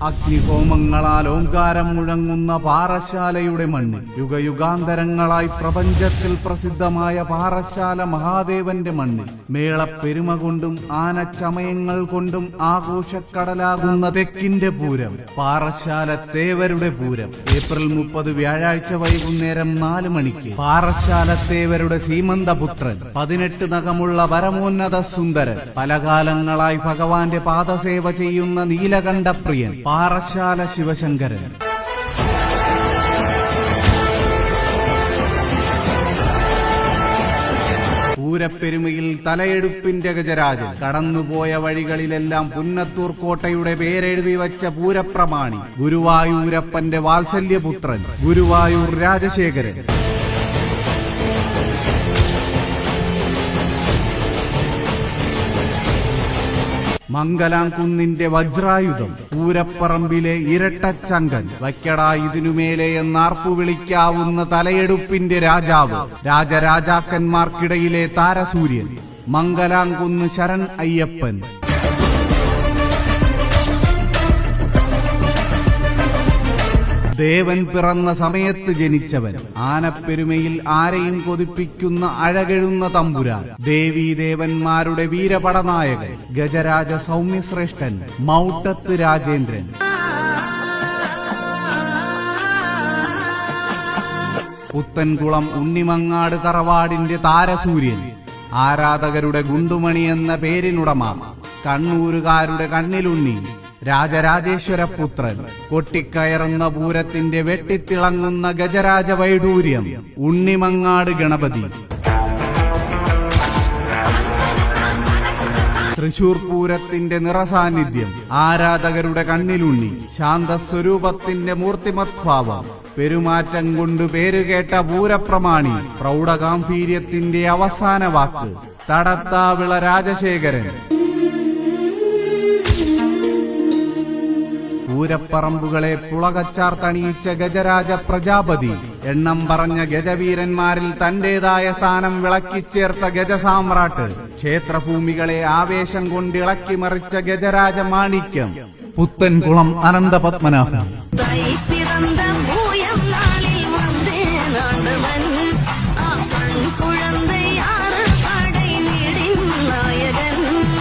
അഗ്നിഹോമങ്ങളാൽ ഓംകാരം മുഴങ്ങുന്ന പാറശാലയുടെ മണ്ണ്, യുഗയുഗാന്തരങ്ങളായി പ്രപഞ്ചത്തിൽ പ്രസിദ്ധമായ പാറശാല മഹാദേവന്റെ മണ്ണ്, മേളപ്പെരുമ കൊണ്ടും ആനച്ചമയങ്ങൾ കൊണ്ടും ആഘോഷക്കടലാകുന്ന തെക്കിന്റെ പൂരം, പാറശാല തേവരുടെ പൂരം. ഏപ്രിൽ 30 വ്യാഴാഴ്ച വൈകുന്നേരം 4 മണിക്ക് പാറശാല തേവരുടെ സീമന്തപുത്രൻ, 18 നഖമുള്ള പരമോന്നത സുന്ദരൻ, പല കാലങ്ങളായി ഭഗവാന്റെ പാദസേവ ചെയ്യുന്ന നീലകണ്ഠപ്രിയൻ, പാറശാല ശിവശങ്കരൻ. പൂരപ്പെരുമയിൽ തലയെടുപ്പിന്റെ ഗജരാജൻ, കടന്നുപോയ വഴികളിലെല്ലാം പുന്നത്തൂർ കോട്ടയുടെ പേരെഴുതി വച്ച പൂരപ്രമാണി, ഗുരുവായൂരപ്പന്റെ വാത്സല്യപുത്രൻ, ഗുരുവായൂർ രാജശേഖരൻ. മംഗലാംകുന്നിന്റെ വജ്രായുധം, പൂരപ്പറമ്പിലെ ഇരട്ടച്ചങ്കൻ, വയ്ക്കടാ ഇതിനുമേലെ എന്നാർപ്പു വിളിക്കാവുന്ന തലയെടുപ്പിന്റെ രാജാവ്, രാജരാജാക്കന്മാർക്കിടയിലെ താരസൂര്യൻ, മംഗലാംകുന്ന് ശരൺ അയ്യപ്പൻ. ദേവൻ പിറന്ന സമയത്ത് ജനിച്ചവൻ, ആനപ്പെരുമയിൽ ആരെയും കൊതിപ്പിക്കുന്ന അഴകെഴുന്ന തമ്പുരാൻ, ദേവീദേവന്മാരുടെ വീരപടനായകൻ, ഗജരാജ സൗമ്യശ്രേഷ്ഠൻ, മൗട്ടത്ത് രാജേന്ദ്രൻ. പുത്തൻകുളം ഉണ്ണിമങ്ങാട് തറവാടിന്റെ താരസൂര്യൻ, ആരാധകരുടെ ഗുണ്ടുമണി എന്ന പേരിനുടമ, കണ്ണൂരുകാരുടെ കണ്ണിലുണ്ണി, രാജരാജേശ്വരപുത്രൻ, കൊട്ടിക്കയറുന്ന പൂരത്തിന്റെ വെട്ടിത്തിളങ്ങുന്ന ഗജരാജ വൈഡൂര്യം, ഉണ്ണിമങ്ങാട് ഗണപതി. തൃശൂർ പൂരത്തിന്റെ നിറസാന്നിധ്യം, ആരാധകരുടെ കണ്ണിലുണ്ണി, ശാന്തസ്വരൂപത്തിന്റെ മൂർത്തിമത്ഭാവം, പെരുമാറ്റം കൊണ്ട് പേരുകേട്ട പൂരപ്രമാണി, പ്രൗഢഗാംഭീര്യത്തിന്റെ അവസാന വാക്ക്, തടത്താവിള രാജശേഖരൻ. പൂരപ്പറമ്പുകളെ പുളകച്ചാർത്തണിയിച്ച ഗജരാജ പ്രജാപതി, എണ്ണം പറഞ്ഞ ഗജവീരന്മാരിൽ തന്റേതായ സ്ഥാനം വിളക്കിച്ചേർത്ത ഗജസാമ്രാട്ട്, ക്ഷേത്രഭൂമികളെ ആവേശം കൊണ്ട് ഇളക്കിമറിച്ച ഗജരാജ മാണിക്യം, പുത്തൻകുളം അനന്തപത്മനാഭൻ.